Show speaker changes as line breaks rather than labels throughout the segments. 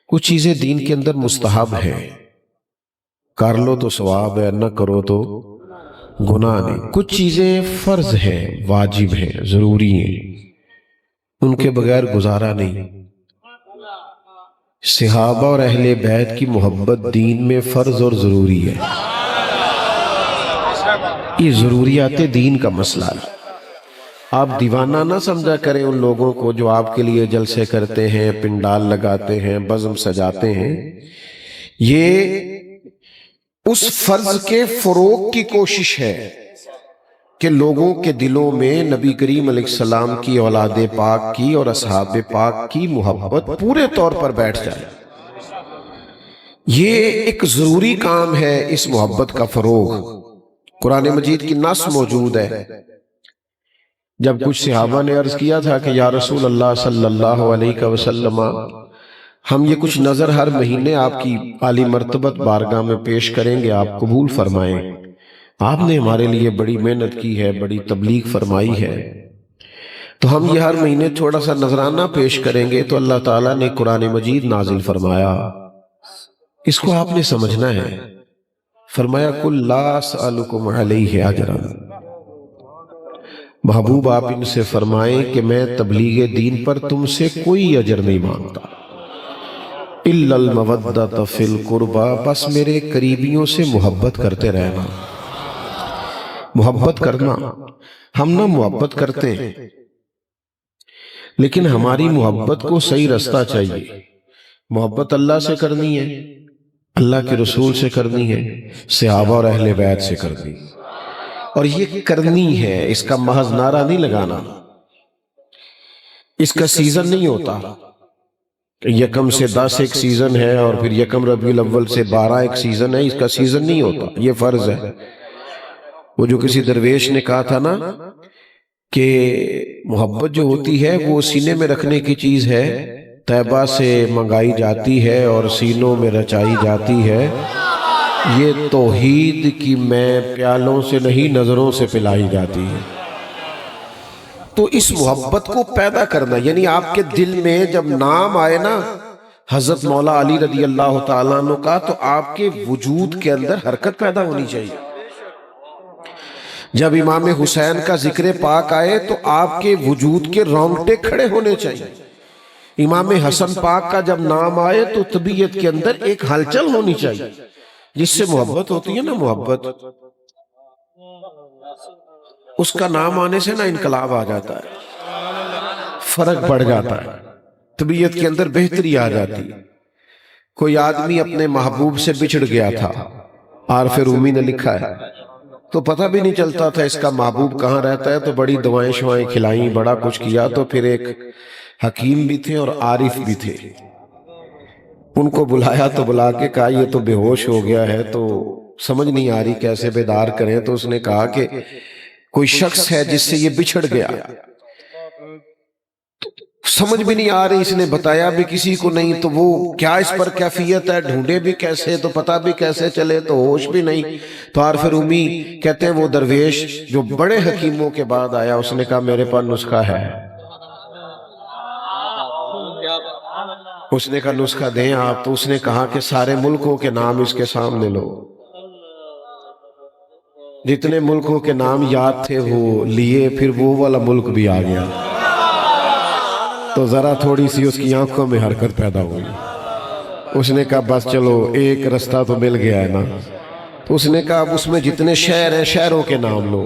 کچھ چیزیں دین کے اندر مستحب ہیں، کر لو تو ثواب ہے، نہ کرو تو گناہ نہیں۔ کچھ چیزیں فرض ہیں، واجب ہیں، ضروری ہیں، ان کے بغیر گزارا نہیں۔ صحابہ اور اہل بیت کی محبت دین میں فرض اور ضروری ہے، یہ ضروریات دین کا مسئلہ ہے۔ آپ دیوانہ نہ سمجھا کریں ان لوگوں کو جو آپ کے لیے جلسے کرتے ہیں، پنڈال لگاتے ہیں، بزم سجاتے ہیں۔ یہ اس فرض کے فروغ کی کوشش ہے کہ لوگوں کے دلوں میں نبی کریم علیہ السلام کی، اولاد پاک کی اور اصحاب پاک کی محبت پورے طور پر بیٹھ جائے۔ یہ ایک ضروری کام ہے، اس محبت کا فروغ۔ قرآن مجید کی نص موجود ہے۔ جب کچھ صحابہ نے عرض کیا تھا کہ یا رسول اللہ صلی اللہ علیہ وسلم، ہم یہ کچھ نظر ہر مہینے آپ کی عالی مرتبت بارگاہ میں پیش کریں گے، آپ قبول فرمائیں۔ آپ نے ہمارے لیے بڑی محنت کی ہے، بڑی تبلیغ فرمائی ہے، تو ہم یہ ہر مہینے تھوڑا سا نذرانہ پیش کریں گے۔ تو اللہ تعالیٰ نے قرآن مجید نازل فرمایا، اس کو آپ نے سمجھنا ہے۔ فرمایا قُلْ لَا أَسْأَلُكُمْ عَلَيْهِ أَجْرًا، محبوب آپ ان سے فرمائیں کہ میں تبلیغ دین پر تم سے کوئی اجر نہیں مانگتا، إِلَّا الْمَوَدَّةَ فِي الْقُرْبَى، بس میرے قریبیوں سے محبت کرتے رہنا۔ محبت کرنا، ہم نہ محبت کرتے ہیں، لیکن ہماری محبت کو صحیح رستہ چاہیے۔ محبت اللہ سے کرنی ہے، اللہ کے رسول سے کرنی ہے، صحابہ اور اہل بیت سے کرنی ہے، اور یہ کرنی ہے، اس کا محض نعرہ نہیں لگانا۔ اس کا سیزن نہیں ہوتا کہ یکم سے 10 ایک سیزن ہے اور پھر یکم ربیع الاول سے 12 ایک سیزن ہے، اس کا سیزن نہیں ہوتا، یہ فرض ہے۔ وہ جو کسی درویش نے کہا تھا نا کہ محبت جو ہوتی ہے وہ سینے میں رکھنے کی چیز ہے، طیبہ سے منگائی جاتی ہے اور سینوں میں رچائی جاتی ہے، یہ توحید کی میں پیالوں سے نہیں نظروں سے پلائی جاتی ہے۔ تو اس محبت کو پیدا کرنا، یعنی آپ کے دل میں جب نام آئے نا حضرت مولا علی رضی اللہ تعالیٰ عنہ کا، تو آپ کے وجود کے اندر حرکت پیدا ہونی چاہیے۔ جب امام حسین کا ذکر پاک آئے تو آپ کے وجود کے رونگٹے کھڑے ہونے چاہیے۔ امام حسن پاک کا جب نام آئے تو طبیعت کے اندر ایک ہلچل ہونی چاہیے، جس سے محبت ہوتی ہے نا، محبت، اس کا نام آنے سے نا انقلاب آ جاتا ہے، فرق پڑ جاتا ہے، طبیعت کے اندر بہتری آ جاتی ہے۔ کوئی آدمی اپنے محبوب سے بچھڑ گیا تھا، عارف رومی نے لکھا ہے، تو پتہ بھی نہیں چلتا تھا اس کا محبوب کہاں رہتا ہے، تو بڑی دوائیں شوائیں کھلائیں، بڑا کچھ کیا، تو پھر ایک حکیم بھی تھے اور عارف بھی تھے، ان کو بلایا تو بلا کے کہا یہ تو بے ہوش ہو گیا ہے، تو سمجھ نہیں آ رہی کیسے بیدار کریں۔ تو اس نے کہا کہ کوئی شخص ہے جس سے یہ بچھڑ گیا، سمجھ بھی نہیں آ رہی، اس نے بتایا بھی کسی کو نہیں، تو وہ کیا اس پر کیفیت ہے، ڈھونڈے بھی کیسے، تو پتہ بھی کیسے چلے، تو ہوش بھی نہیں۔ تو عارف رومی کہتے ہیں وہ درویش جو بڑے حکیموں کے بعد آیا، اس نے کہا میرے پاس نسخہ ہے۔ اس نے کہا نسخہ دیں آپ، تو اس نے کہا کہ سارے ملکوں کے نام اس کے سامنے لو۔ جتنے ملکوں کے نام یاد تھے وہ لیے، پھر وہ والا ملک بھی آ گیا، تو ذرا تھوڑی سی اس کی آنکھوں میں حرکت پیدا ہوئی۔ اس نے کہا بس چلو ایک رستہ تو مل گیا ہے نا۔ تو اس نے کہا اب اس میں جتنے شہر ہیں شہروں کے نام لو۔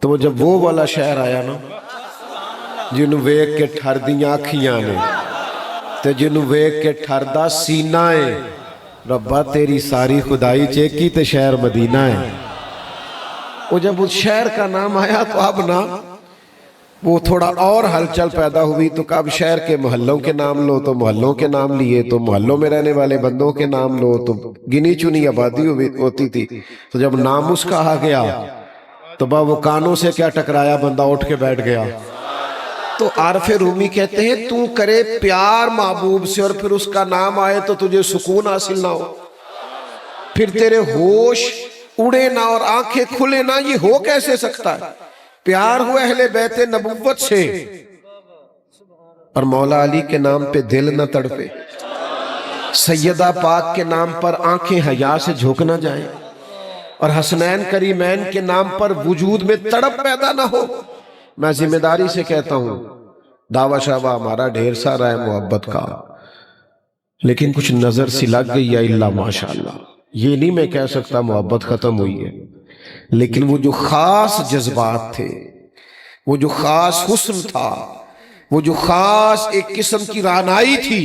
تو وہ جب وہ والا شہر آیا نا، جنوں ویکھ کے ٹھر دیاں اکھیاں نے تے جنوں ویکھ کے ٹھردا سینہ ہے، ربا تیری ساری خدائی چیکی تے شہر مدینہ ہے۔ وہ جب اس شہر کا نام آیا تو اب نا وہ تھوڑا اور ہلچل پیدا ہوئی، تو اب شہر کے محلوں کے نام لو، تو محلوں کے نام لیے، تو محلوں میں رہنے والے بندوں کے نام لو، تو گنی چنی آبادی ہوتی تھی۔ تو جب نام اس کا آ گیا تو وہ کانوں سے کیا ٹکرایا، بندہ اٹھ کے بیٹھ گیا۔ تو عارف رومی کہتے ہیں تو کرے پیار محبوب سے اور پھر اس کا نام آئے تو تجھے سکون حاصل نہ ہو، پھر تیرے ہوش اڑے نہ اور آنکھیں کھلے نہ، یہ ہو کیسے سکتا ہے؟ پیار ہو اہل بیت نبوت سے اور مولا علی کے نام پہ دل نہ تڑپے۔ سیدہ پاک کے نام پر آنکھیں حیا سے جھک نہ جائیں، اور حسنین کریمین کے نام پر وجود میں تڑپ پیدا نہ ہو۔ میں ذمہ داری سے کہتا ہوں، دعویٰ شعبہ ہمارا ڈھیر سارا ہے محبت کا، لیکن کچھ نظر سی لگ گئی یا اللہ ماشاءاللہ۔ یہ نہیں میں کہہ سکتا محبت ختم ہوئی ہے، لیکن وہ جو خاص جذبات تھے، وہ جو خاص حسن تھا، وہ جو خاص ایک قسم کی رعنائی تھی،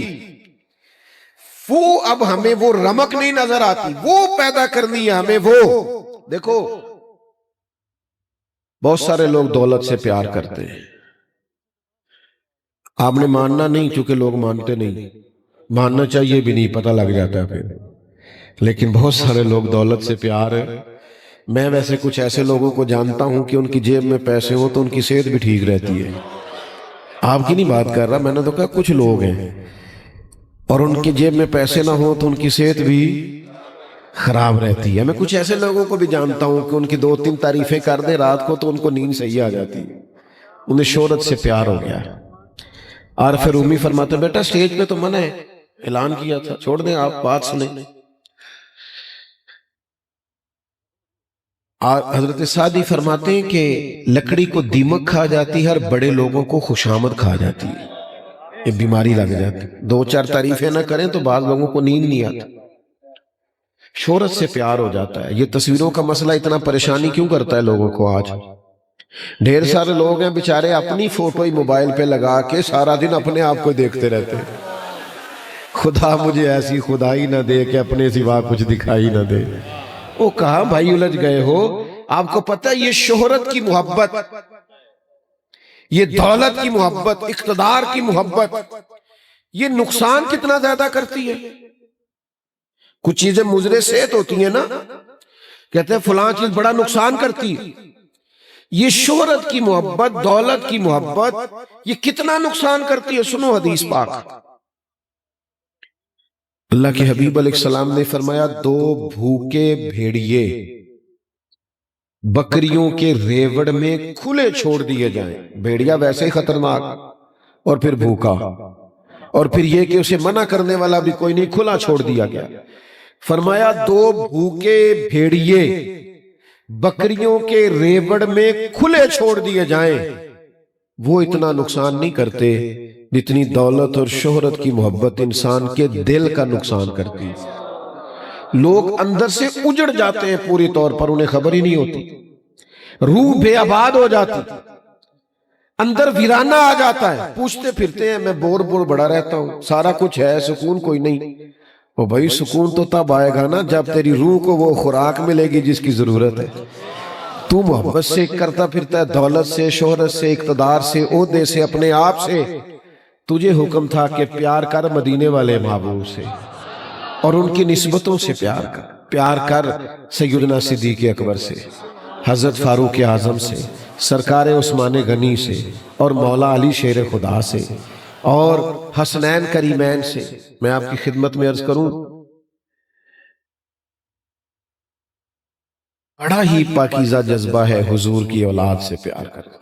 وہ اب ہمیں وہ رمق نہیں نظر آتی، وہ پیدا کرنی ہے ہمیں۔ وہ دیکھو، بہت سارے لوگ دولت سے پیار کرتے ہیں، آپ نے ماننا نہیں، چونکہ لوگ مانتے نہیں، ماننا چاہیے بھی نہیں، پتہ لگ جاتا ہے پھر۔ لیکن بہت سارے لوگ دولت سے پیار ہے۔ میں ویسے کچھ ایسے لوگوں کو جانتا ہوں کہ ان کی جیب میں پیسے ہوں تو ان کی صحت بھی ٹھیک رہتی ہے۔ آپ کی نہیں بات کر رہا، میں نے تو کہا کچھ لوگ ہیں، اور ان کی جیب میں پیسے نہ ہوں تو ان کی صحت بھی خراب رہتی ہے۔ میں کچھ ایسے لوگوں کو بھی جانتا ہوں کہ ان کی 2-3 تعریفیں کر دیں رات کو تو ان کو نیند صحیح آ جاتی ہے، انہیں شہرت سے پیار ہو گیا۔ عارف رومی فرماتے ہیں، بیٹا سٹیج پہ تو منع ہے، اعلان کیا تھا، چھوڑ دیں، آپ بات سنیں۔ حضرت سعدی فرماتے ہیں کہ لکڑی کو دیمک کھا جاتی ہے اور بڑے لوگوں کو خوشامد کھا جاتی ہے، یہ بیماری لگ جاتی۔ 2-4 تعریفیں نہ کریں تو بعض لوگوں کو نیند نہیں آتی، شہرت سے پیار ہو جاتا ہے۔ یہ تصویروں کا مسئلہ اتنا پریشانی کیوں کرتا ہے لوگوں کو آج؟ ڈھیر سارے لوگ ہیں بیچارے اپنی فوٹو ہی موبائل پہ لگا کے سارا دن اپنے آپ کو دیکھتے رہتے ہیں۔ خدا مجھے ایسی خدائی نہ دے کہ اپنے سوا کچھ دکھائی نہ دے۔ وہ کہاں بھائی الجھ گئے ہو؟ آپ کو پتہ یہ شہرت کی محبت، یہ دولت کی محبت، اقتدار کی محبت، یہ نقصان کتنا زیادہ کرتی ہے۔ کچھ چیزیں مضر صحت ہوتی ہیں نا، کہتے ہیں فلاں چیز بڑا نقصان کرتی ہے۔ یہ شہرت کی محبت، دولت کی محبت، یہ کتنا نقصان کرتی ہے۔ سنو حدیث پاک، اللہ کے حبیب علیہ السلام نے فرمایا، 2 بھوکے بھیڑیے بکریوں کے ریوڑ میں کھلے چھوڑ دیے جائیں۔ بھیڑیا ویسے ہی خطرناک، اور پھر بھوکا، اور پھر یہ کہ اسے منع کرنے والا بھی کوئی نہیں، کھلا چھوڑ دیا گیا۔ فرمایا 2 بھوکے بھیڑیے بکریوں کے ریوڑ میں کھلے چھوڑ دیے جائیں، وہ اتنا نقصان نہیں کرتے جتنی دولت اور شہرت کی محبت انسان کے دل کا نقصان کرتی ہے۔ لوگ اندر سے اجڑ جاتے ہیں پوری طور پر، انہیں خبر ہی نہیں ہوتی، روح بے آباد ہو جاتی، اندر ویرانہ آ جاتا ہے، پوچھتے پھرتے ہیں میں بور بڑا رہتا ہوں، سارا کچھ ہے، سکون کوئی نہیں۔ وہ بھائی سکون تو تب آئے گا نا جب تیری روح کو وہ خوراک ملے گی جس کی ضرورت ہے۔ تو محبت سے کرتا پھرتا ہے، دولت سے، شہرت سے، اقتدار سے، عہدے سے، اپنے آپ سے۔ تجھے حکم تھا کہ پیار کر مدینے والے محبوب سے اور ان کی نسبتوں سے پیار کر سیدنا صدیق اکبر سے، حضرت فاروق اعظم سے، سرکار عثمان غنی سے، اور مولا علی شیر خدا سے، اور حسنین کریمین سے۔ میں آپ کی خدمت میں عرض کروں، بڑا ہی پاکیزہ جذبہ ہے حضور کی اولاد سے پیار کرنا۔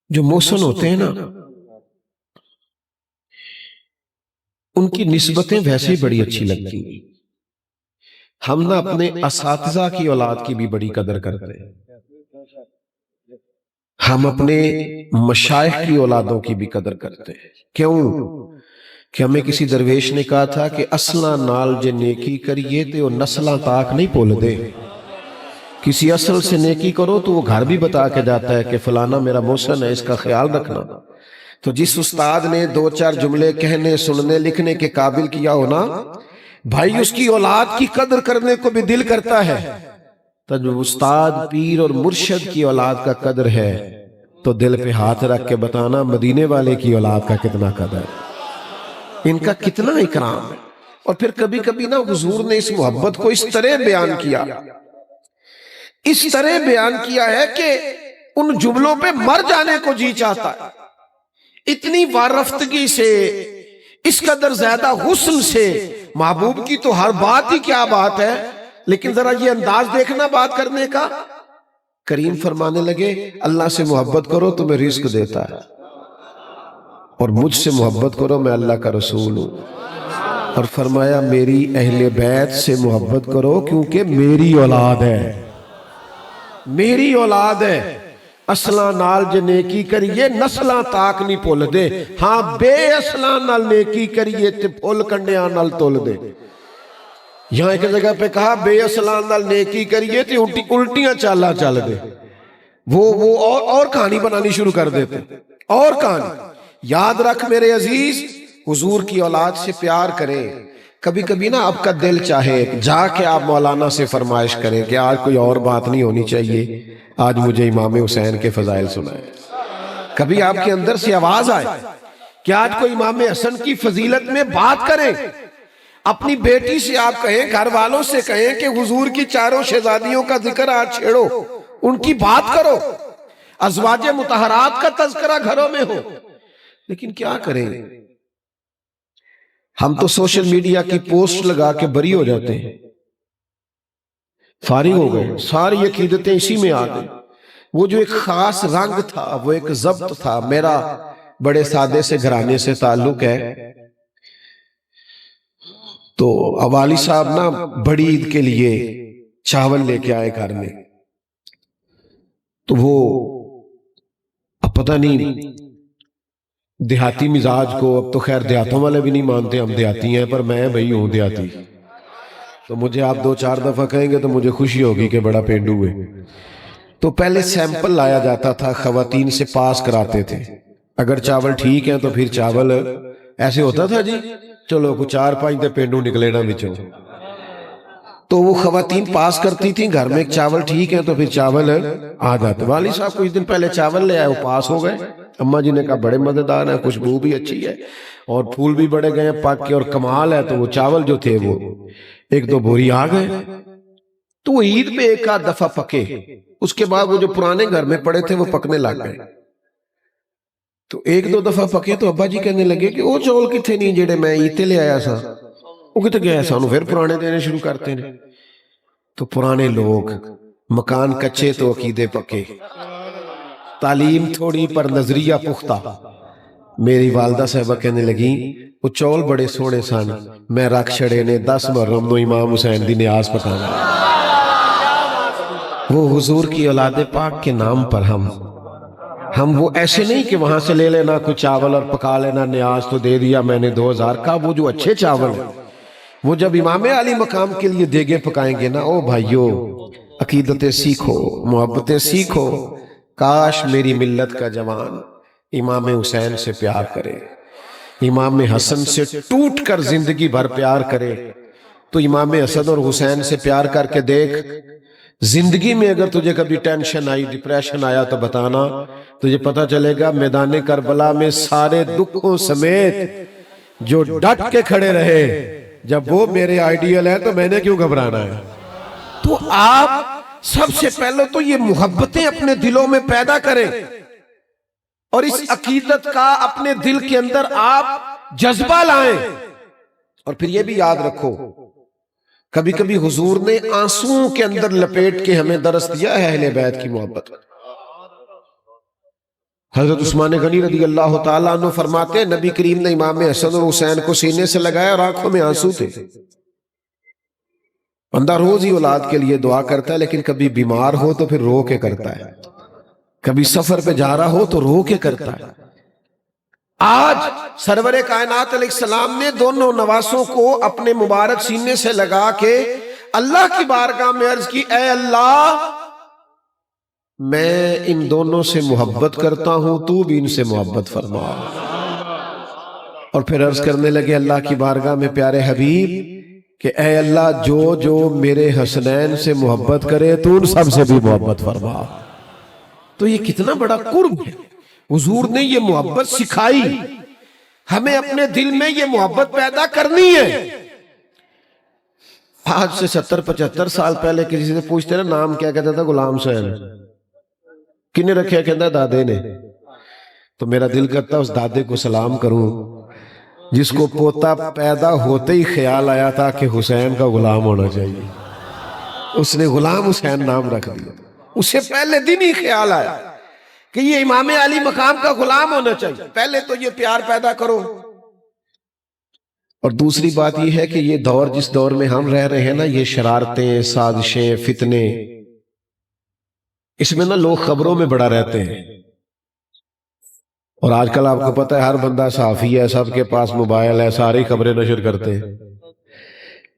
جو محسن ہوتے ہیں نا، ان کی نسبتیں ویسے ہی بڑی اچھی لگتی ہیں۔ ہم نہ اپنے اساتذہ کی اولاد کی بھی بڑی قدر کرتے ہیں، ہم اپنے مشائخ کی اولادوں کی بھی قدر کرتے ہیں۔ کیوں؟ کہ ہمیں کسی درویش نے کہا تھا کہ اصلاں نال جے نیکی کریے تے وہ نسلاں تاک نہیں بھول دے۔ کسی اصل سے نیکی کرو تو وہ گھر بھی بتا کے جاتا ہے کہ فلانا میرا محسن ہے، اس کا خیال رکھنا۔ تو جس استاد نے 2-4 جملے کہنے، سننے، لکھنے کے قابل کیا ہونا، بھائی اس کی اولاد کی قدر کرنے کو بھی دل کرتا ہے۔ تو جو استاد، پیر اور مرشد کی اولاد کا قدر ہے تو دل پہ ہاتھ رکھ کے بتانا مدینے والے کی اولاد کا کتنا قدر ہے، ان کا کتنا اکرام ہے۔ اور پھر کبھی کبھی نا حضور نے اس محبت کو اس طرح بیان کیا، اس طرح بیان کیا ہے کہ ان جملوں پہ مر جانے کو جی چاہتا ہے۔ اتنی وارفتگی سے، اس قدر زیادہ حسن سے، محبوب کی تو ہر بات ہی کیا بات ہے، لیکن ذرا یہ انداز دیکھنا بات کرنے کا۔ کریم فرمانے لگے اللہ سے محبت کرو تمہیں رزق دیتا ہے، اور مجھ سے محبت کرو، میں اللہ کا رسول ہوں۔ اور فرمایا میری اہل بیت سے محبت کرو کیونکہ میری اولاد ہے، میری اولاد ہے۔ اسلاں نال جے نیکی کریے نسلاں تاک نہیں پھل دے، ہاں بے اسلاں نال نیکی کریے تے پھل کنڈیاں نال تول دے۔ یہاں ایک جگہ پہ کہا بے اسلاں نال نیکی کریے تے الٹیاں چالا چل دے، وہ اور کہانی بنانی شروع کر دیتے، اور کہانی۔ یاد رکھ میرے عزیز، حضور کی اولاد سے پیار کریں۔ کبھی کبھی نا آپ کا دل چاہے جا کے آپ مولانا سے فرمائش کریں کہ آج کوئی اور بات نہیں ہونی چاہیے، آج مجھے امام حسین کے فضائل سنائیں۔ کبھی آپ کے اندر سے آواز آئے کہ آج کوئی امام حسن کی فضیلت میں بات کریں۔ اپنی بیٹی سے آپ کہیں، گھر والوں سے کہیں کہ حضور کی چاروں شہزادیوں کا ذکر آج چھیڑو، ان کی بات کرو، ازواج مطہرات کا تذکرہ گھروں میں ہو۔ لیکن کیا کریں، ہم تو سوشل میڈیا کی پوسٹ لگا کے بری ہو جاتے ہیں، فارغ ہو گئے، ساری عقیدتیں اسی میں آ گئی۔ وہ جو ایک خاص رنگ تھا، وہ ایک ضبط تھا۔ میرا بڑے سادے سے گھرانے سے تعلق ہے، تو والد صاحب نا بڑی عید کے لیے چاول لے کے آئے گھر میں، تو وہ اب پتہ نہیں دیہاتی مزاج کو، اب تو خیر دیہاتوں والے بھی نہیں مانتے ہم دیہاتی ہیں، پر میں بھئی ہوں دیہاتی، تو مجھے آپ 2-4 دفعہ کہیں گے تو مجھے خوشی ہوگی کہ بڑا پینڈو ہے۔ تو پہلے سیمپل لایا جاتا تھا، خواتین سے پاس کراتے تھے، اگر چاول ٹھیک ہے تو پھر چاول ایسے ہوتا تھا جی چلو کو 4-5 تے پینڈو نکلے نا بچوں، تو وہ خواتین پاس کرتی تھیں گھر میں چاول ٹھیک ہے تو پھر چاول آ جاتے۔ والد صاحب کچھ دن پہلے چاول لے آئے، وہ پاس ہو گئے۔ اماں جی نے کہا بڑے مزیدار ہیں، خوشبو بھی اچھی ہے اور پھول بھی بڑے گئے پک کے، اور کمال ہے۔ تو وہ چاول جو تھے وہ 1-2 بوری آ گئے، تو وہ عید پہ 1-8 دفعہ پکے، اس کے بعد وہ جو پرانے گھر میں پڑے تھے وہ پکنے لگ گئے۔ تو 1-2 دفعہ پکے تو ابا جی کہنے لگے کہ وہ چاول کتنے نہیں جڑے میں عید تے لے آیا سا، وہ کتنے گیا سانو پھر پرانے دینے شروع کرتے ہیں۔ تو پرانے لوگ، مکان کچے تو عقیدے پکے، تعلیم تھوڑی پر نظریہ پختہ۔ میری والدہ صاحبہ کہنے لگی وہ چول بڑے سونے سن، میں رکھ چھڑے نے 10 محرم نو امام حسین دی نیاز پکانا۔ وہ حضور کی اولاد پاک کے نام پر ہم وہ ایسے نہیں کہ وہاں سے لے لینا کچھ چاول اور پکا لینا، نیاز تو دے دیا میں نے 2000 کا۔ وہ جو اچھے چاول ہیں وہ جب امام علی مقام کے لیے دیگے پکائیں گے نا، او بھائیو عقیدتیں سیکھو، محبتیں سیکھو۔ کاش میری ملت کا جوان امام حسین سے پیار کرے، امام حسن سے ٹوٹ کر زندگی بھر پیار کرے۔ تو امام حسن اور حسین سے پیار کر کے دیکھ، زندگی میں اگر تجھے کبھی ٹینشن آئی، ڈپریشن آیا تو بتانا، تجھے پتہ چلے گا میدان کربلا میں سارے دکھوں سمیت جو ڈٹ کے کھڑے رہے، جب وہ میرے آئیڈیل ہے تو میں نے کیوں گھبرانا ہے۔ تو آپ سب سے پہلے تو یہ محبتیں اپنے دلوں میں پیدا کریں، اور اس عقیدت کا اپنے دل کے اندر آپ جذبہ لائیں۔ اور پھر یہ بھی یاد رکھو، کبھی کبھی حضور نے آنسوؤں کے اندر لپیٹ کے ہمیں درس دیا ہے اہل بیت کی محبت۔ حضرت عثمان غنی رضی اللہ تعالیٰ عنہ فرماتے ہیں نبی کریم نے امام حسن اور حسین کو سینے سے لگایا اور آنکھوں میں آنسو تھے۔ بندہ روز ہی اولاد کے لیے دعا کرتا ہے، لیکن کبھی بیمار ہو تو پھر رو کے کرتا ہے، کبھی سفر پہ جا رہا ہو تو رو کے کرتا ہے۔ آج سرور کائنات علیہ السلام نے دونوں نواسوں کو اپنے مبارک سینے سے لگا کے اللہ کی بارگاہ میں عرض کی، اے اللہ میں ان دونوں سے محبت کرتا ہوں، تو بھی ان سے محبت فرما۔ اور پھر عرض کرنے لگے اللہ کی بارگاہ میں پیارے حبیب کہ اے اللہ جو میرے حسنین سے محبت کرے تو ان سب سے بھی محبت فرما۔ تو یہ کتنا بڑا قرب ہے، حضور نے یہ محبت سکھائی، ہمیں اپنے دل میں یہ محبت پیدا کرنی ہے۔ آج سے 70-75 سال پہلے کسی سے پوچھتے نا نام کیا، کہتا تھا غلام حسین۔ کنے رکھے؟ کہتا دادے نے۔ تو میرا دل کرتا اس دادے کو سلام کروں جس کو پوتا پیدا ہوتے ہی خیال آیا تھا کہ حسین کا غلام ہونا چاہیے، اس نے غلام حسین نام رکھ دیا۔ اسے پہلے دن ہی خیال آیا کہ یہ امام علی مقام کا غلام ہونا چاہیے. پہلے تو یہ پیار پیدا کرو. اور دوسری بات یہ ہے کہ یہ دور جس دور میں ہم رہ رہے ہیں نا، یہ شرارتیں، سازشیں، فتنے، اس میں نا لوگ خبروں میں بڑا رہتے ہیں. اور آج کل آپ کو پتہ ہے ہر بندہ صحافی ہے، سب کے پاس موبائل ہے، ساری خبریں نشر کرتے ہیں.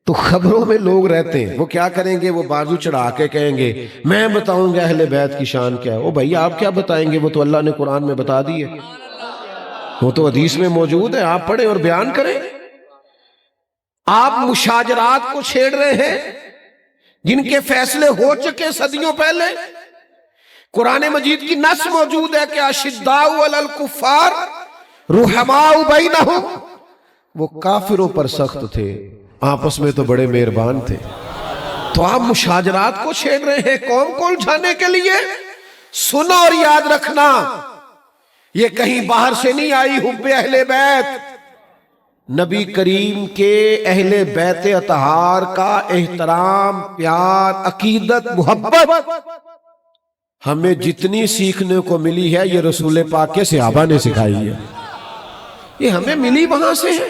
تو خبروں میں لوگ رہتے ہیں. وہ کیا کریں گے؟ وہ بازو چڑھا کے کہیں گے میں بتاؤں گا اہل بیت کی شان کیا ہے. او بھائی آپ کیا بتائیں گے؟ وہ تو اللہ نے قرآن میں بتا دی ہے، وہ تو حدیث میں موجود ہے. آپ پڑھیں اور بیان کریں. آپ مشاجرات کو چھیڑ رہے ہیں جن کے فیصلے ہو چکے صدیوں پہلے. قرآن مجید کی نص موجود ہے کہ اشداء علی الکفار رحماء بینہم، وہ کافروں پر سخت تھے، آپس میں تو بڑے مہربان تھے. تو آپ مشاجرات کو چھیڑ رہے ہیں قوم کو الجھانے کے لیے. سنو اور یاد رکھنا، یہ کہیں باہر سے نہیں آئی حب اہل بیت. نبی کریم کے اہل بیت اطہار کا احترام، پیار، عقیدت، محبت ہمیں جتنی سیکھنے کو ملی ہے یہ رسول پاک کے صحابہ نے سکھائی ہے. یہ ہمیں ملی وہاں سے ہے،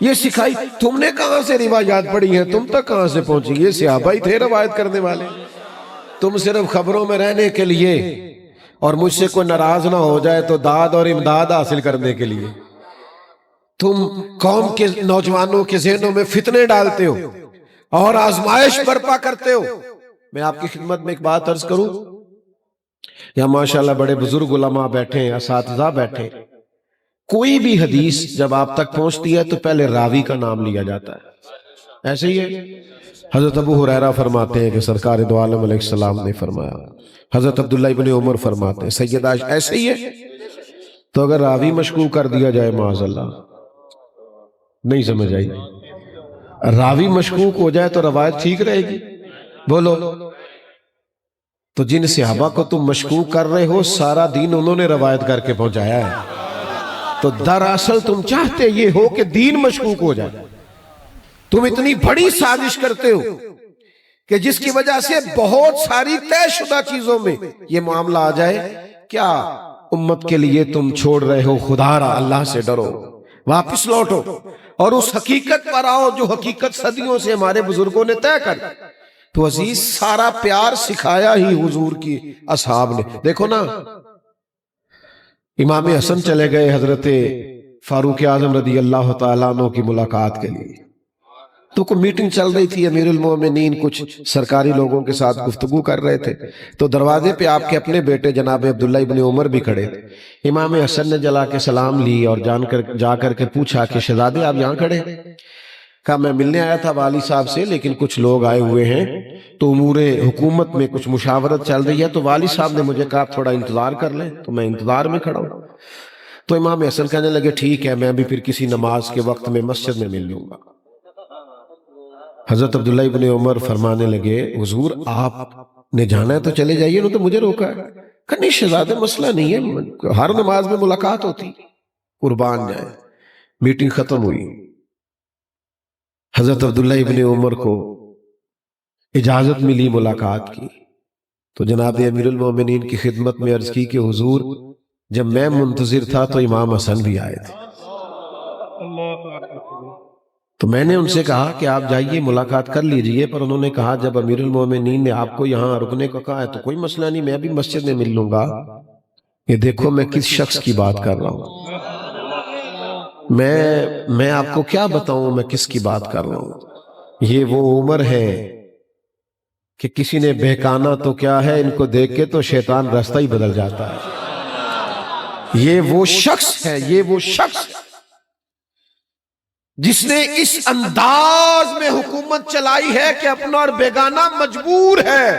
یہ سکھائی. تم نے کہاں سے روایات پڑھی ہیں؟ تم تک کہاں سے پہنچی؟ یہ صحابہ ہی تھے روایت کرنے والے. تم صرف خبروں میں رہنے کے لیے اور مجھ سے کوئی ناراض نہ ہو جائے تو داد اور امداد حاصل کرنے کے لیے تم قوم کے نوجوانوں کے ذہنوں میں فتنے ڈالتے ہو اور آزمائش برپا کرتے ہو. میں آپ کی خدمت میں ایک بات عرض کروں. یہاں ماشاءاللہ بڑے بزرگ علماء بیٹھے ہیں، اساتذہ بیٹھے ہیں. کوئی بھی حدیث جب آپ تک پہنچتی ہے تو پہلے راوی کا نام لیا جاتا ہے. ایسے ہی ہے. حضرت ابو ہریرہ فرماتے ہیں کہ سرکار دو عالم علیہ السلام نے فرمایا. حضرت عبداللہ ابن عمر فرماتے ہیں، سیدہ عائشہ. ایسے ہی ہے. تو اگر راوی مشکوک کر دیا جائے معاذ اللہ، نہیں سمجھ آئی، راوی مشکوک ہو جائے تو روایت ٹھیک رہے گی؟ بولو. تو جن صحابہ کو تم مشکوک کر رہے ہو سارا دین انہوں نے روایت کر کے پہنچایا ہے. تو دراصل تم چاہتے یہ ہو کہ دین مشکوک ہو جائے. تم اتنی بڑی سازش کرتے ہو کہ جس کی وجہ سے بہت ساری طے شدہ چیزوں میں یہ معاملہ آ جائے. کیا امت کے لیے تم چھوڑ رہے ہو؟ خدا را اللہ سے ڈرو، واپس لوٹو اور اس حقیقت پر آؤ جو حقیقت صدیوں سے ہمارے بزرگوں نے طے کر. تو عزیز سارا پیار سکھایا ہی حضور کی اصحاب نے. دیکھو نا، امام حسن چلے گئے حضرت فاروق اعظم رضی اللہ تعالیٰ عنہ کی ملاقات کے لیے. تو کوئی میٹنگ چل رہی تھی، امیر المومنین کچھ سرکاری لوگوں کے ساتھ گفتگو کر رہے تھے. تو دروازے پہ آپ کے اپنے بیٹے جناب عبداللہ ابن عمر بھی کھڑے تھے. امام حسن نے جلا کے سلام لی اور جا کر کے پوچھا کہ شہزادے آپ یہاں کھڑے؟ کہا میں ملنے آیا تھا والی صاحب سے، لیکن کچھ لوگ آئے ہوئے ہیں تو امور حکومت میں کچھ مشاورت چل رہی ہے، تو والی صاحب نے مجھے کہا تھوڑا انتظار کر لیں، تو میں انتظار میں کھڑا ہوں. تو امام حسن کہنے لگے ٹھیک ہے، میں بھی پھر کسی نماز کے وقت میں مسجد میں مل لوں گا. حضرت عبداللہ ابن عمر فرمانے لگے حضور آپ نے جانا ہے تو چلے جائیے، انہوں تو مجھے روکا ہے. کہ نہیں شہزادے مسئلہ نہیں ہے، ہر نماز میں ملاقات ہوتی، قربان جائے. میٹنگ ختم ہوئی. حضرت عبداللہ ابن عمر کو اجازت ملی ملاقات کی. تو جناب امیر المومنین کی خدمت میں عرض کی کہ حضور جب میں منتظر تھا تو امام حسن بھی آئے تھے. تو میں نے ان سے کہا کہ آپ جائیے ملاقات کر لیجئے، پر انہوں نے کہا جب امیر المومنین نے آپ کو یہاں رکنے کو کہا ہے تو کوئی مسئلہ نہیں، میں بھی مسجد میں مل لوں گا. یہ دیکھو میں کس شخص کی بات کر رہا ہوں. میں آپ کو کیا بتاؤں میں کس کی بات کر رہا ہوں. یہ وہ عمر ہے کہ کسی نے بہکانا تو کیا ہے، ان کو دیکھ کے تو شیطان راستہ ہی بدل جاتا ہے. یہ وہ شخص ہے، یہ وہ شخص جس نے اس انداز میں حکومت چلائی ہے کہ اپنا اور بیگانہ مجبور ہے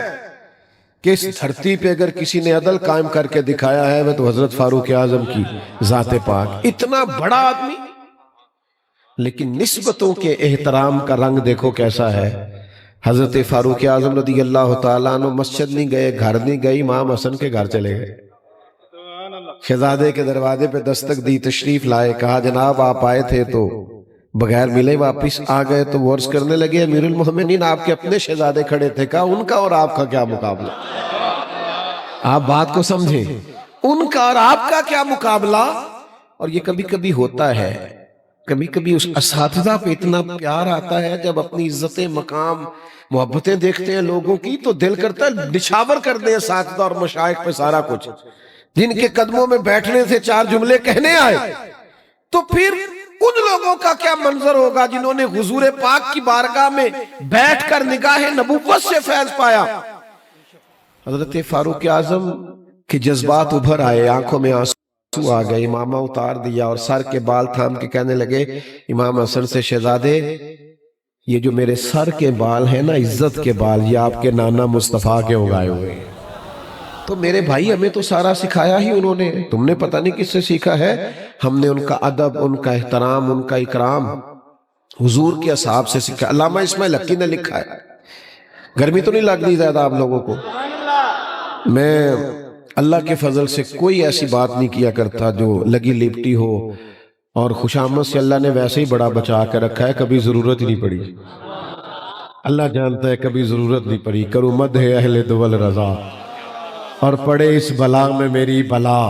کہ اس دھرتی پہ اگر کسی نے عدل قائم کر کے دکھایا ہے وہ تو حضرت فاروق اعظم کی ذات پاک. اتنا بڑا آدمی، لیکن نسبتوں کے احترام کا رنگ دیکھو کیسا ہے. حضرت فاروق اعظم رضی اللہ تعالیٰ عنہ مسجد نہیں گئے، گھر نہیں گئے، امام حسن کے گھر چلے گئے. شہزادے کے دروازے پہ دستک دی، تشریف لائے، کہا جناب آپ آئے تھے تو بغیر ملے واپس آ گئے. تو وہ عرض کرنے لگے امیر المومنین آپ کے اپنے شہزادے کھڑے تھے، کہا ان کا اور آپ کا کیا مقابلہ. آپ بات کو سمجھیں، ان کا اور آپ کا کیا مقابلہ. اور یہ کبھی کبھی ہوتا ہے، کبھی کبھی اس اساتذہ پہ اتنا پیار آتا ہے جب اپنی عزت مقام محبتیں دیکھتے ہیں لوگوں کی تو دل کرتا ہے نچھاور کر دیں اساتذہ اور مشائخ پہ سارا کچھ. جن کے قدموں میں بیٹھنے سے 4 جملے کہنے آئے تو پھر ان لوگوں کا کیا منظر ہوگا جنہوں نے حضور پاک کی بارگاہ میں بیٹھ کر نگاہ نبوت سے فیض پایا. حضرت فاروق اعظم کے جذبات ابھر آئے، آنکھوں میں آنسو آ گئے، امامہ اتار دیا اور سر کے بال تھام کے کہنے لگے امام حسن سے شہزادے یہ جو میرے سر کے بال ہیں نا عزت کے بال، یہ آپ کے نانا مصطفیٰ کے اگائے ہوئے ہیں. تو میرے بھائی ہمیں تو سارا سکھایا ہی انہوں نے، تم نے پتہ نہیں کس سے سیکھا ہے. ہم نے ان کا ادب، ان کا احترام، ان کا اکرام حضور کے اصحاب سے سیکھا. علامہ اسماعیل حقی نے لکھا ہے. گرمی تو نہیں لگ رہی زیادہ آپ لوگوں کو؟ میں اللہ کے فضل سے کوئی ایسی بات نہیں کیا کرتا جو لگی لپٹی ہو، اور خوشامد سے اللہ نے ویسے ہی بڑا بچا کے رکھا ہے، کبھی ضرورت ہی نہیں پڑی. اللہ جانتا ہے کبھی ضرورت نہیں پڑی. کروں مدح اہل دول رضا اور پڑے اس بلا میں میری بلا،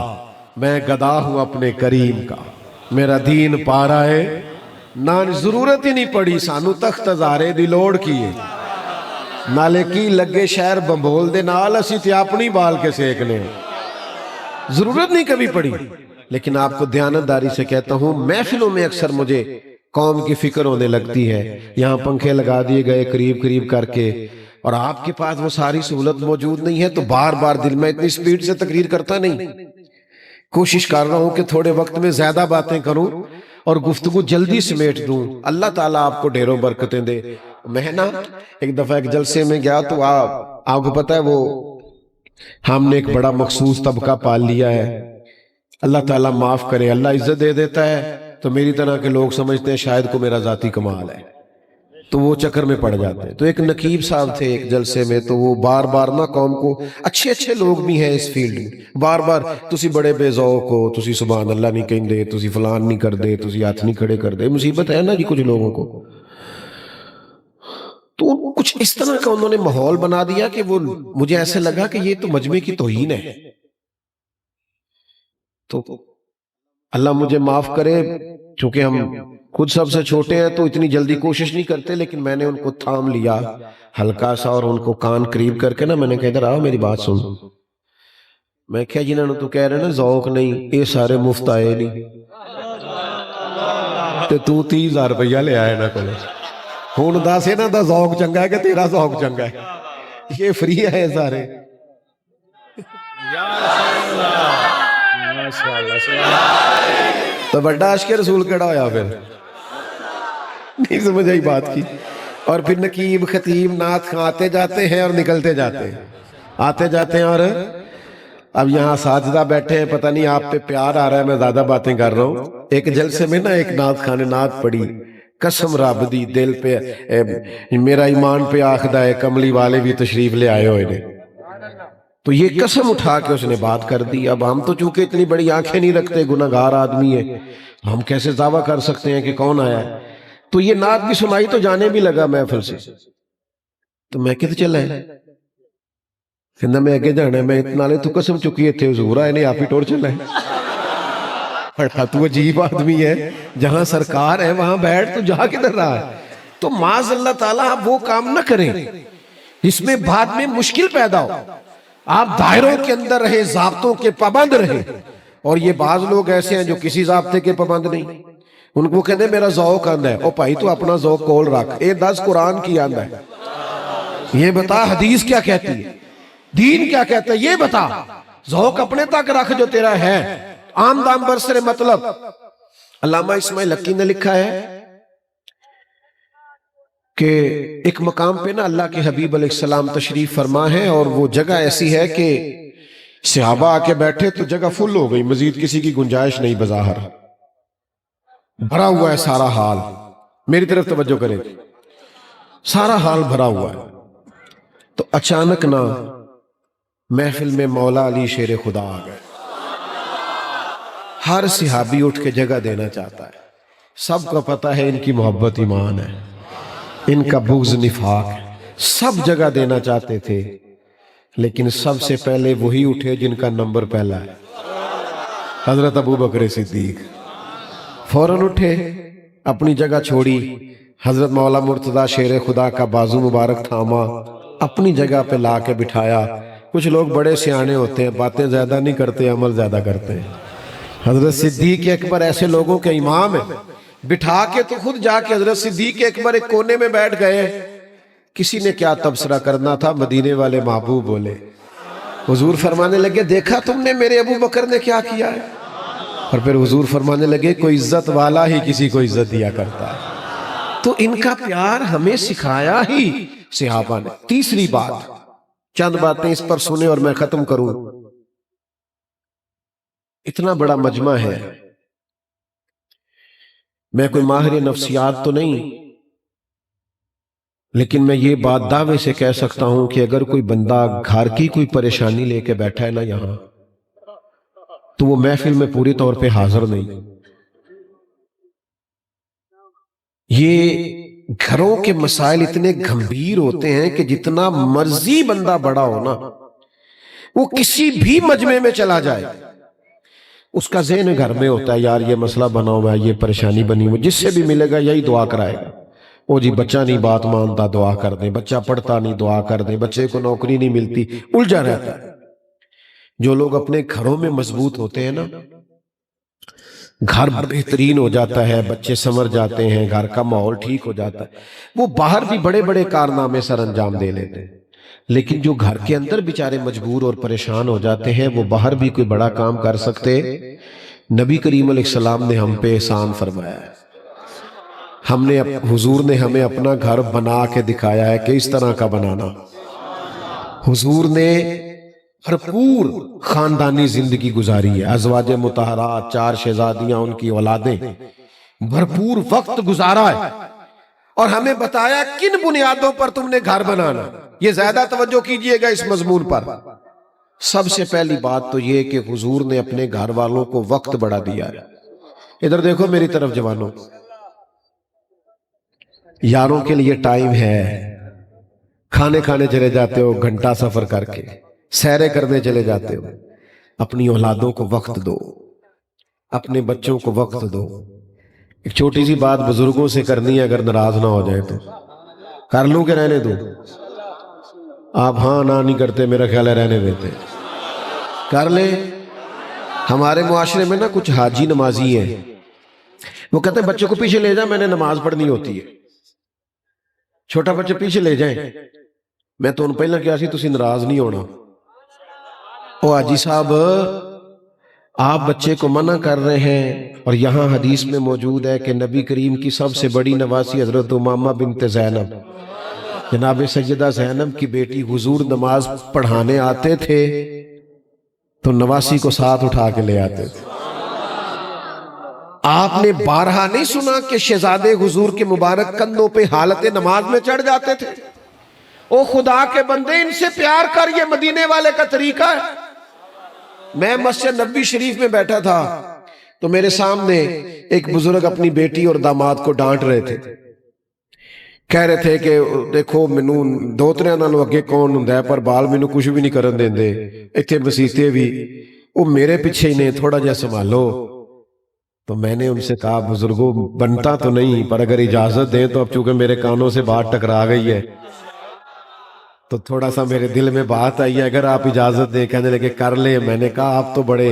میں گدا ہوں اپنے کریم کا، میرا دین پارا ہے نہ ضرورت ہی نہیں پڑی. سانو تخت ہزارے دی لوڑ کیے نالے کی لگے شہر بمبول دے نال اسی تے اپنی بال کے سیکنے، ضرورت نہیں کبھی پڑی. لیکن آپ کو دیانتداری سے کہتا ہوں محفلوں میں اکثر مجھے قوم کی فکر ہونے لگتی ہے. یہاں پنکھے لگا دیے گئے قریب قریب کر کے اور آپ کے پاس وہ ساری سہولت موجود نہیں ہے تو بار بار دل میں اتنی سپیڈ سے تقریر کرتا نہیں. کوشش کر رہا ہوں کہ تھوڑے وقت میں زیادہ باتیں کروں اور گفتگو جلدی سمیٹ دوں. اللہ تعالیٰ آپ کو ڈھیروں برکتیں دے. میں نا ایک دفعہ ایک جلسے میں گیا تو آپ کو پتہ ہے وہ ہم نے ایک بڑا مخصوص طبقہ پال لیا ہے. اللہ تعالیٰ معاف کرے، اللہ عزت دے دیتا ہے تو میری طرح کے لوگ سمجھتے ہیں شاید کو میرا ذاتی کمال ہے تو وہ چکر میں پڑ جاتے ہیں. تو ایک نقیب صاحب تھے ایک جلسے میں، تو وہ بار بار نا قوم کو، اچھے اچھے لوگ بھی ہیں اس فیلڈ میں، بار بار تسی بڑے بے ذوق ہو، تسی سبحان اللہ نہیں کہیں دے، تسی فلان نہیں کر دے، تسی ہاتھ نہیں کھڑے کر دے. مصیبت ہے نا جی کچھ لوگوں کو. تو کچھ اس طرح کا انہوں نے ماحول بنا دیا کہ وہ مجھے ایسے لگا کہ یہ تو مجمع کی توہین ہے. تو اللہ مجھے معاف کرے، چونکہ ہم خود سب سے چھوٹے ہیں تو اتنی جلدی کوشش نہیں کرتے، لیکن میں نے ان کو تھام لیا ہلکا سا اور ان کو کان قریب کر کے نا میں نے کہا ادھر آؤ میری بات سن. میں کہا جنہوں نے تو کہہ رہے نا ذوق نہیں، یہ سارے مفت آئے نہیں تو 30,000 روپیہ لے آئے نا کولے. ہون دا سے نا دا ذوق چنگا ہے کہ تیرا ذوق چنگا ہے؟ یہ فری ہے سارے. تو بڑا عشق رسول کڑا ہویا پھر نہیں سمجھ آئی بات کی. اور پھر نقیب خطیب نعت خاں آتے جاتے ہیں اور نکلتے جاتے ہیں، آتے جاتے ہیں. اور اب یہاں ساجدہ بیٹھے ہیں، پتہ نہیں آپ پہ پیار آ رہا ہے میں زیادہ باتیں کر رہا ہوں. ایک جلسے میں نا ایک نعت خاں نے نعت پڑھی، قسم رب دی دل پہ میرا ایمان پہ آخدہ ہے کملی والے بھی تشریف لے آئے ہوئے نے. تو یہ قسم اٹھا کے اس نے بات کر دی. اب ہم تو چونکہ اتنی بڑی آنکھیں نہیں رکھتے، گناہگار آدمی ہے، ہم کیسے دعویٰ کر سکتے ہیں کہ کون آیا ہے. تو یہ نعت بھی سنائی تو جانے بھی لگا محفل سے. تو میں کدھر چلا ہے کہنا میں آگے جانا ہے، میں اتنا لے تو قسم چکی تھے حضور آئے نہیں، آپ ہی ٹور چلا ہے. تو عجیب آدمی ہے، جہاں سرکار ہے وہاں بیٹھ تو جہاں کدھر رہا ہے. تو معاذ اللہ تعالیٰ آپ وہ کام نہ کریں اس میں بعد میں مشکل پیدا ہو. آپ دائروں کے اندر رہے، ضابطوں کے پابند رہے. اور یہ بعض لوگ ایسے ہیں جو کسی ضابطے کے پابند نہیں، ان کو کہتے ہیں میرا ذوق آندہ ہے. او بھائی تو اپنا ذوق کول رکھ، اے 10 قرآن کی آندہ ہے، یہ بتا حدیث کیا کہتی ہے، دین کیا کہتا ہے یہ بتا. ذوق اپنے تک رکھ جو تیرا ہے، عام دام برسر مطلب. علامہ اسماعیل حقی نے لکھا ہے کہ ایک مقام پہ نا اللہ کے حبیب علیہ السلام تشریف فرما ہے اور وہ جگہ ایسی ہے کہ صحابہ آ کے بیٹھے تو جگہ فل ہو گئی، مزید کسی کی گنجائش نہیں، بظاہر بھرا ہوا ہے سارا حال. میری طرف توجہ کریں، سارا حال بھرا ہوا ہے. تو اچانک نا محفل میں مولا علی شیر خدا آ گئے. ہر صحابی اٹھ کے جگہ دینا چاہتا ہے، سب کو پتہ ہے ان کی محبت ایمان ہے، ان کا بغض نفاق ہے، سب جگہ دینا چاہتے تھے. لیکن سب سے پہلے وہی اٹھے جن کا نمبر پہلا ہے، حضرت ابو بکر صدیق۔ فوراً اٹھے، اپنی جگہ چھوڑی، حضرت مولا مرتضیٰ شیر خدا کا بازو مبارک تھاما، اپنی جگہ پہ لا کے بٹھایا۔ کچھ لوگ بڑے سیانے ہوتے ہیں، باتیں زیادہ نہیں کرتے، عمل زیادہ کرتے ہیں۔ حضرت صدیق اکبر ایسے لوگوں کے امام ہیں، بٹھا کے تو خود جا کے حضرت صدیق اکبر ایک کونے میں بیٹھ گئے۔ کسی نے کیا تبصرہ کرنا تھا، مدینے والے محبوب بولے، حضور فرمانے لگے دیکھا تم نے میرے ابو بکر نے کیا کیا ہے؟ اور پھر حضور فرمانے لگے کوئی عزت والا ہی کسی کو عزت دیا کرتا ہے۔ تو ان کا پیار ہمیں سکھایا ہی صحابہ نے۔ تیسری بات، چند باتیں اس پر سنیں اور میں ختم کروں۔ اتنا بڑا مجمع ہے، میں کوئی ماہر نفسیات تو نہیں، لیکن میں یہ بات دعوے سے کہہ سکتا ہوں کہ اگر کوئی بندہ گھر کی کوئی پریشانی لے کے بیٹھا ہے نا یہاں، تو وہ محفل میں پوری طور پہ حاضر نہیں۔ یہ گھروں کے مسائل اتنے گھمبیر ہوتے ہیں کہ جتنا مرضی بندہ بڑا ہو نا، وہ کسی بھی مجمع میں چلا جائے، اس کا ذہن گھر میں ہوتا ہے، یار یہ مسئلہ بنا ہوا ہے، یہ پریشانی بنی ہوئی، جس سے بھی ملے گا یہی دعا کرائے گا۔ او جی بچہ نہیں بات مانتا، دعا کر دیں، بچہ پڑھتا نہیں، دعا کر دیں، بچے کو نوکری نہیں ملتی، الجھا رہتا ہے۔ جو لوگ اپنے گھروں میں مضبوط ہوتے ہیں نا، گھر بہترین ہو جاتا ہے، بچے سنور جاتے ہیں، گھر کا ماحول ٹھیک ہو جاتا ہے، وہ باہر بھی بڑے بڑے کارنامے سر انجام دے لیتے ہیں۔ لیکن جو گھر کے اندر بیچارے مجبور اور پریشان ہو جاتے ہیں، وہ باہر بھی کوئی بڑا کام کر سکتے۔ نبی کریم علیہ السلام نے ہم پہ احسان فرمایا ہے، حضور نے ہمیں اپنا گھر بنا کے دکھایا ہے کہ اس طرح کا بنانا۔ حضور نے بھرپور خاندانی زندگی گزاری ہے، ازواج مطہرات، 4 شہزادیاں، ان کی اولادیں، بھرپور وقت گزارا ہے، اور ہمیں بتایا کن بنیادوں پر تم نے گھر بنانا۔ یہ زیادہ توجہ کیجئے گا اس مضمون پر۔ سب سے پہلی بات تو یہ کہ حضور نے اپنے گھر والوں کو وقت بڑا دیا ہے۔ ادھر دیکھو میری طرف جوانوں، یاروں کے لیے ٹائم ہے، کھانے کھانے چلے جاتے ہو گھنٹہ سفر کر کے، سیرے کرنے چلے جاتے ہو، اپنی اولادوں کو وقت دو، اپنے بچوں کو وقت دو۔ ایک چھوٹی سی بات بزرگوں سے کرنی ہے، اگر ناراض نہ ہو جائے تو کر لوں کہ رہنے دو؟ آپ ہاں نہ نہیں کرتے، میرا خیال ہے رہنے دیتے، کر لیں۔ ہمارے معاشرے میں نا کچھ حاجی نمازی ہیں، وہ کہتے ہیں بچے کو پیچھے لے جائیں، میں نے نماز پڑھنی ہوتی ہے، چھوٹا بچے پیچھے لے جائیں۔ میں تو ان پہلا کیا سی تسی ناراض نہیں ہونا، او حاجی صاحب آپ بچے کو منع کر رہے ہیں، اور یہاں حدیث میں موجود ہے کہ نبی کریم کی سب سے بڑی نواسی حضرت امامہ بنت زینب، جناب سیدہ زینب کی بیٹی، حضور نماز پڑھانے آتے تھے تو نواسی کو ساتھ اٹھا کے لے آتے تھے۔ آپ نے بارہا نہیں سنا کہ شہزادے حضور کے مبارک کندھوں پہ حالت نماز میں چڑھ جاتے تھے؟ او خدا کے بندے، ان سے پیار کر، یہ مدینے والے کا طریقہ ہے۔ میں مسجد نبوی شریف میں بیٹھا تھا تو میرے سامنے ایک بزرگ اپنی بیٹی اور داماد کو ڈانٹ رہے تھے، کہہ رہے تھے کہ دیکھو مینوں دوتریاں نالوں اگے کون ہوندا ہے، پر بال مینوں کچھ بھی نہیں کرن دیندے، ایتھے مسیتے بھی وہ میرے پیچھے ہی نے، تھوڑا جہا سنبھالو۔ تو میں نے ان سے کہا بزرگوں بنتا تو نہیں، پر اگر اجازت دیں تو اب چونکہ میرے کانوں سے بات ٹکرا گئی ہے تو تھوڑا سا میرے دل میں بات آئی ہے، اگر آپ اجازت دیں۔ کہنے لگے کر لیں۔ میں نے کہا آپ تو بڑے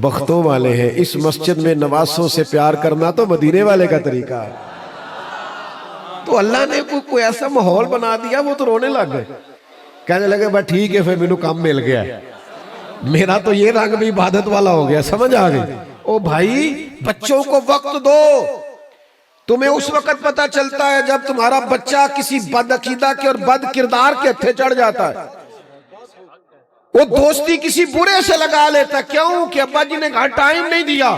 بختوں والے ہیں، اس مسجد میں نواسوں سے پیار کرنا تو مدینے والے کا طریقہ ہے۔ تو اللہ نے کوئی ایسا ماحول بنا دیا، وہ تو رونے لگ گئے، کہنے لگے بس ٹھیک ہے، پھر مینوں کم مل گیا، میرا تو یہ رنگ بھی عبادت والا ہو گیا۔ سمجھ آ گئی؟ او بھائی بچوں کو وقت دو، تمہیں اس وقت پتا چلتا ہے جب تمہارا بچہ کسی بد عقیدہ کے اور بد کردار کے ہتھے چڑھ جاتا ہے، وہ دوستی کسی برے سے لگا لیتا ہے۔ کیوں کہ ابا جی نے کہا ٹائم نہیں دیا،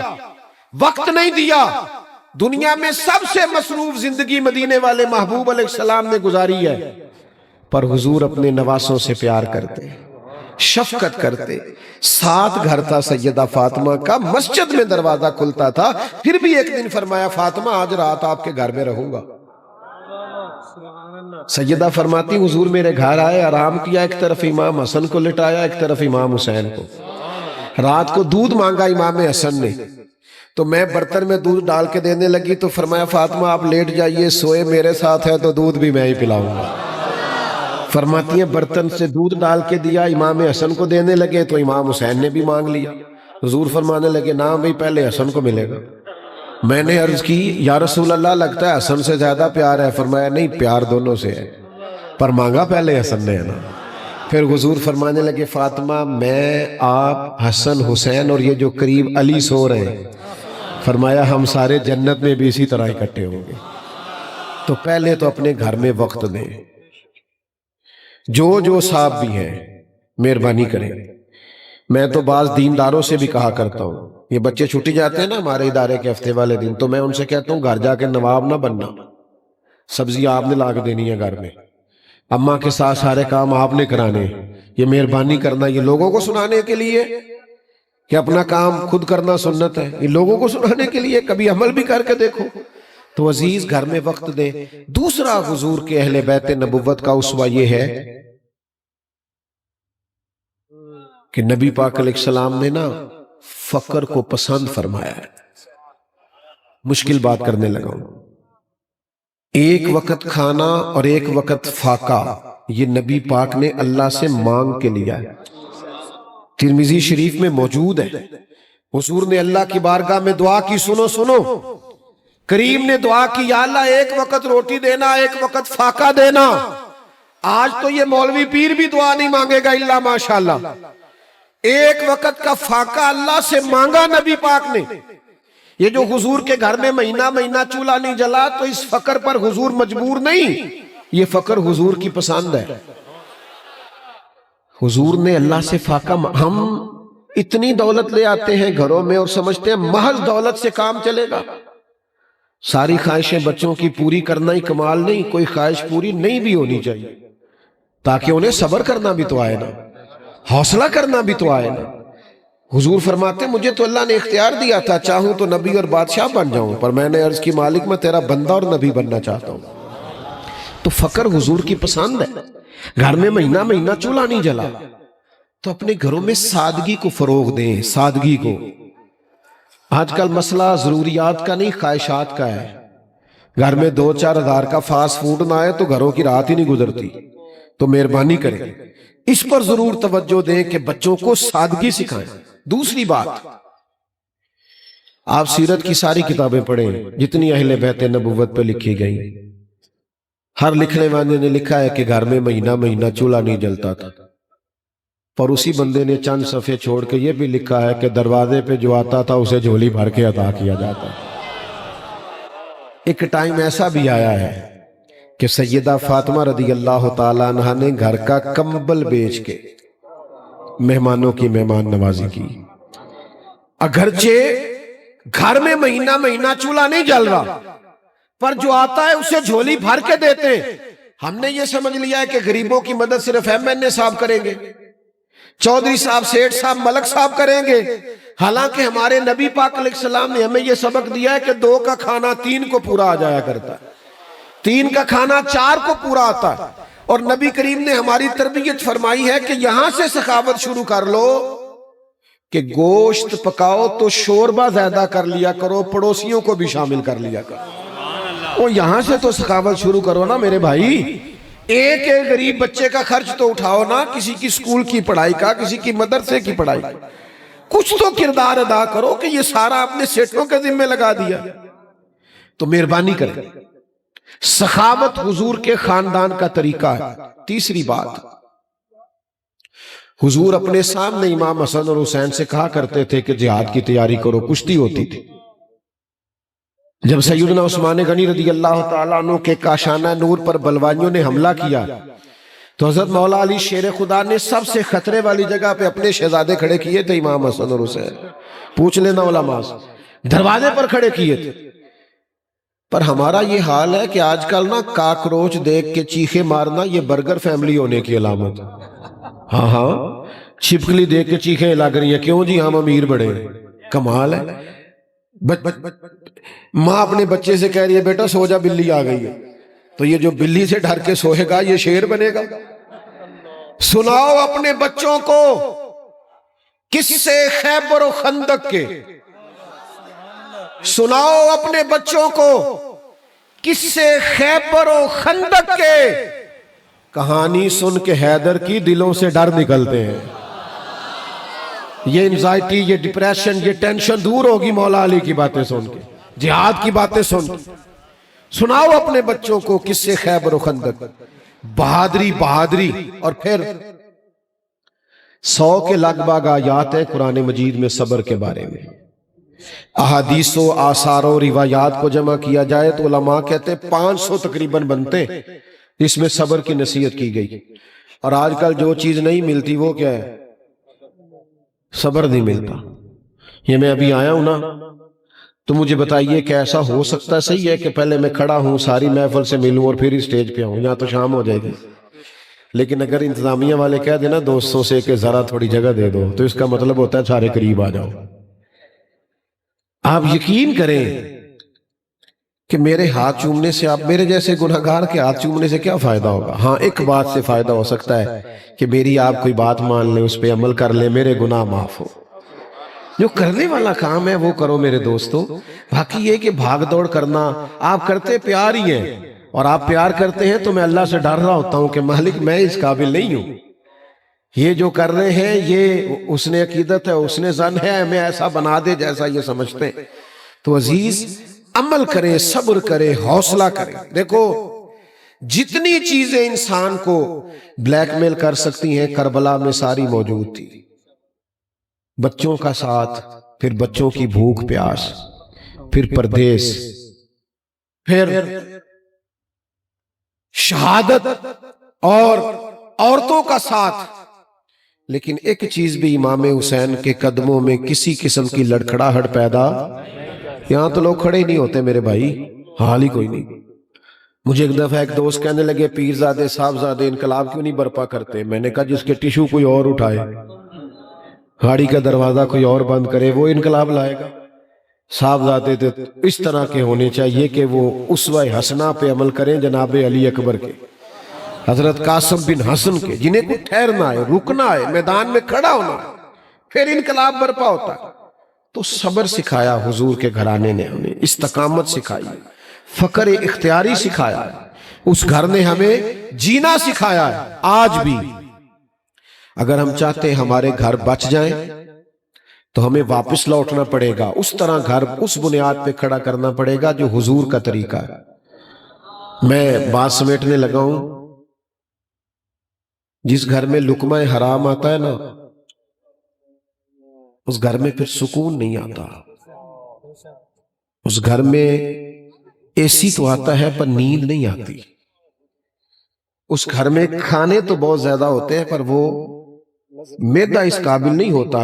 وقت نہیں دیا۔ دنیا میں سب سے مصروف زندگی مدینے والے محبوب علیہ السلام نے گزاری ہے، پر حضور اپنے نواسوں سے پیار کرتے، شفقت کرتے۔ ساتھ گھر تھا سیدہ فاطمہ کا، مسجد میں دروازہ کھلتا تھا، پھر بھی ایک دن فرمایا فاطمہ آج رات آپ کے گھر میں رہوں گا۔ سیدہ فرماتی حضور میرے گھر آئے، آرام کیا، ایک طرف امام حسن کو لٹایا، ایک طرف امام حسین کو. رات کو دودھ مانگا امام حسن نے، تو میں برتن میں دودھ ڈال کے دینے لگی تو فرمایا فاطمہ آپ لیٹ جائیے، سوئے میرے ساتھ ہے تو دودھ بھی میں ہی پلاؤں گا. فرماتی ہیں برتن سے دودھ ڈال کے دیا، امام حسن کو دینے لگے تو امام حسین نے بھی مانگ لیا. حضور فرمانے لگے نا بھئی پہلے حسن کو ملے گا. میں نے عرض کی یا رسول اللہ لگتا ہے حسن سے زیادہ پیار ہے. فرمایا نہیں، پیار دونوں سے ہے، پر مانگا پہلے حسن نے ہے نا. پھر حضور فرمانے لگے فاطمہ میں، آپ، حسن، حسین اور یہ جو قریب علی سو رہے ہیں، فرمایا ہم سارے جنت میں بھی اسی طرح اکٹھے ہوں گے. تو پہلے تو اپنے گھر میں وقت دیں. جو صاحب بھی ہیں مہربانی کریں. میں تو بعض دینداروں سے بھی کہا کرتا ہوں، یہ بچے چھٹی جاتے ہیں نا ہمارے ادارے کے ہفتے والے دن، تو میں ان سے کہتا ہوں گھر جا کے نواب نہ بننا، سبزی آپ نے لا کے دینی ہے گھر میں، اماں کے ساتھ سارے کام آپ نے کرانے. یہ مہربانی کرنا یہ لوگوں کو سنانے کے لیے کہ اپنا کام خود کرنا سنت ہے، یہ لوگوں کو سنانے کے لیے، کبھی عمل بھی کر کے دیکھو. تو عزیز گھر میں وقت دیں. دوسرا حضور کے اہل بیت نبوت کا اسوہ یہ ہے کہ نبی پاک علیہ السلام نے نا فقر کو پسند فرمایا ہے. مشکل بات کرنے لگا ہوں. ایک وقت کھانا اور ایک وقت فاقہ یہ نبی پاک نے اللہ سے مانگ کے لیا ہے. ترمذی شریف میں موجود ہے. حضور نے اللہ کی بارگاہ میں دعا کی، سنو کریم نے دعا کی یا اللہ ایک وقت روٹی دینا، ایک وقت فاقہ دینا. آج تو یہ مولوی پیر بھی دعا نہیں مانگے گا الا ماشاءاللہ. ایک وقت کا فاقہ اللہ سے مانگا نبی پاک نے. یہ جو حضور کے گھر میں مہینہ چولہا نہیں جلا تو اس فقر پر حضور مجبور نہیں، یہ فقر حضور کی پسند ہے. حضور نے اللہ سے فاقہ. ہم اتنی دولت لے آتے ہیں گھروں میں اور سمجھتے ہیں محض دولت سے کام چلے گا. ساری خواہشیں بچوں کی پوری کرنا ہی کمال نہیں، کوئی خواہش پوری نہیں بھی ہونی چاہیے تاکہ انہیں صبر کرنا بھی تو آئے نا، حوصلہ کرنا بھی تو آئے نا. حضور فرماتے مجھے تو اللہ نے اختیار دیا تھا چاہوں تو نبی اور بادشاہ بن جاؤں، پر میں نے عرض کی مالک میں تیرا بندہ اور نبی بننا چاہتا ہوں. تو فقر حضور کی پسند ہے. گھر میں مہینہ چولہا نہیں جلا تو اپنے گھروں میں سادگی کو فروغ دیں. سادگی کو. آج کل مسئلہ ضروریات کا نہیں خواہشات کا ہے. گھر میں 2-4 ہزار کا فاسٹ فوڈ نہ آئے تو گھروں کی رات ہی نہیں گزرتی. تو مہربانی کریں اس پر ضرور توجہ دیں کہ بچوں کو سادگی سکھائیں. دوسری بات، آپ سیرت کی ساری کتابیں پڑھیں جتنی اہل بیت نبوت پہ لکھی گئی. ہر لکھنے والے نے لکھا ہے کہ گھر میں مہینہ چولہا نہیں جلتا تھا، پر اسی بندے نے چند صفحے چھوڑ کے یہ بھی لکھا ہے کہ دروازے پہ جو آتا تھا اسے جھولی بھر کے عطا کیا جاتا. ایک ٹائم ایسا بھی آیا ہے کہ سیدہ فاطمہ رضی اللہ تعالیٰ عنہ نے گھر کا کمبل بیچ کے مہمانوں کی مہمان نوازی کی. اگرچہ گھر میں مہینہ چولہا نہیں جل رہا، پر جو آتا ہے اسے جھولی بھر کے دیتے. ہم نے یہ سمجھ لیا ہے کہ غریبوں کی مدد صرف MNA صاحب کریں گے، چودھری صاحب، سیٹھ صاحب، ملک صاحب کریں گے. حالانکہ ہمارے نبی پاک علیہ السلام نے ہمیں یہ سبق دیا ہے کہ 2 کا کھانا 3 کو پورا آ جایا کرتا ہے، 3 کا کھانا 4 کو پورا آتا ہے. اور نبی کریم نے ہماری تربیت فرمائی ہے کہ یہاں سے سخاوت شروع کر لو کہ گوشت پکاؤ تو شوربہ زیادہ کر لیا کرو، پڑوسیوں کو بھی شامل کر لیا کرو. یہاں سے تو سخاوت شروع کرو نا میرے بھائی. ایک غریب بچے کا خرچ تو اٹھاؤ نا، کسی کی سکول کی پڑھائی کا، کسی کی مدرسے کی پڑھائی کا. کچھ تو کردار ادا کرو کہ یہ سارا اپنے سیٹوں کے ذمہ لگا دیا. تو مہربانی کریں. سخاوت حضور کے خاندان کا طریقہ ہے. تیسری بات، حضور اپنے سامنے امام حسن اور حسین سے کہا کرتے تھے کہ جہاد کی تیاری کرو. کشتی ہوتی تھی. جب سیدنا عثمان غنی رضی اللہ تعالیٰ عنہ کے کاشانہ نور پر بلوائیوں نے حملہ کیا تو حضرت مولا علی شیر خدا نے سب سے خطرے والی جگہ پہ اپنے شہزادے کھڑے کیے تھے، امام حسن اور حسین. پوچھ لینا علماء سے، دروازے پر کھڑے کیے تھے. پر ہمارا یہ حال ہے کہ آج کل نا کاکروچ دیکھ کے چیخے مارنا یہ برگر فیملی ہونے کی علامت. ہاں چھپکلی دیکھ کے چیخیں لگ رہی ہیں، کیوں جی ہم امیر بڑے. کمال ہے. ماں اپنے بچے سے کہہ رہی ہے بیٹا سو جا بلی آ گئی ہے، تو تو یہ جو بلی سے ڈر کے سوئے گا یہ شیر بنے گا؟ سناؤ اپنے بچوں کو قصے خیبر و خندق کے، سناؤ اپنے بچوں کو قصے خیبر و خندق کے، کہانی سن کے حیدر کی دلوں سے ڈر نکلتے ہیں۔ یہ انزائٹی، یہ ڈپریشن، یہ ٹینشن دور ہوگی مولا علی کی باتیں سن کے، جہاد کی باتیں سن کے۔ سناؤ اپنے بچوں کو قصے خیبر و خندق، بہادری، اور پھر 100 کے لگ بھگ آیات ہیں قرآن مجید میں صبر کے بارے میں۔ احادیث و آثار و روایات کو جمع کیا جائے تو علماء کہتے 500 تقریباً بنتے، اس میں صبر کی نصیحت کی گئی۔ اور آج کل جو چیز نہیں ملتی وہ کیا ہے؟ صبر نہیں ملتا۔ یہ میں ابھی آیا ہوں نا، تو مجھے بتائیے کہ ایسا ہو سکتا ہے صحیح ہے کہ پہلے میں کھڑا ہوں ساری محفل سے ملوں اور پھر اسٹیج پہ آؤں؟ یہاں تو شام ہو جائے گی۔ لیکن اگر انتظامیہ والے کہہ دینا دوستوں سے کہ ذرا تھوڑی جگہ دے دو، تو اس کا مطلب ہوتا ہے سارے قریب آ جاؤ۔ آپ یقین کریں کہ میرے ہاتھ چومنے سے، آپ میرے جیسے گناہگار کے ہاتھ چومنے سے کیا فائدہ ہوگا؟ ہاں ایک بات سے فائدہ ہو سکتا ہے کہ میری آپ کوئی بات مان لیں، اس پہ عمل کر لیں، میرے گناہ معاف ہو۔ جو کرنے والا کام ہے وہ کرو میرے دوستو۔ باقی یہ کہ بھاگ دوڑ کرنا، آپ کرتے پیار ہی ہیں، اور آپ پیار کرتے ہیں تو میں اللہ سے ڈر رہا ہوتا ہوں کہ مالک میں اس قابل نہیں ہوں۔ یہ جو کر رہے ہیں یہ اس نے عقیدت ہے، اس نے ظن ہے ہمیں ایسا بنا دے جیسا یہ سمجھتے ہیں۔ تو عزیز عمل کریں، صبر کریں، حوصلہ کریں۔ دیکھو جتنی چیزیں انسان کو بلیک میل کر سکتی ہیں کربلا میں ساری موجود تھی۔ بچوں کا ساتھ، پھر بچوں کی بھوک پیاس، پھر پردیس، پھر شہادت اور عورتوں کا ساتھ۔ لیکن ایک چیز بھی امام حسین کے قدموں میں کسی قسم کی لڑکھڑاہٹ پیدا، یہاں تو لوگ کھڑے ہی نہیں ہوتے میرے بھائی، حال ہی کوئی نہیں۔ مجھے ایک دفعہ ایک دوست کہنے لگے پیرزادے صاحبزادے انقلاب کیوں نہیں برپا کرتے؟ میں نے کہا جس کے ٹیشو کوئی اور اٹھائے، گاڑی کا دروازہ کوئی اور بند کرے، وہ انقلاب لائے گا۔ صاحبزادے تو اس طرح کے ہونے چاہیے کہ وہ اسوہ حسنہ پہ عمل کریں جناب علی اکبر کے، حضرت قاسم بن حسن کے، جنہیں کو ٹھہرنا ہے، رکنا ہے، میدان میں کھڑا ہونا ہے، پھر انقلاب برپا ہوتا ہے۔ تو صبر سکھایا حضور کے گھرانے نے ہمیں، استقامت سکھائی، فقر اختیاری سکھایا، اس گھر نے ہمیں جینا سکھایا ہے۔ آج بھی اگر ہم چاہتے ہیں ہمارے گھر بچ جائیں تو ہمیں واپس لوٹنا پڑے گا، اس طرح گھر اس بنیاد پہ کھڑا کرنا پڑے گا جو حضور کا طریقہ ہے۔ میں بات سمیٹنے لگا ہوں، جس گھر میں لقمہ حرام آتا ہے نا، اس گھر میں پھر سکون نہیں آتا۔ اس گھر میں اے سی تو آتا ہے پر نیند نہیں آتی۔ اس گھر میں کھانے تو بہت زیادہ ہوتے ہیں پر وہ معدہ اس قابل نہیں ہوتا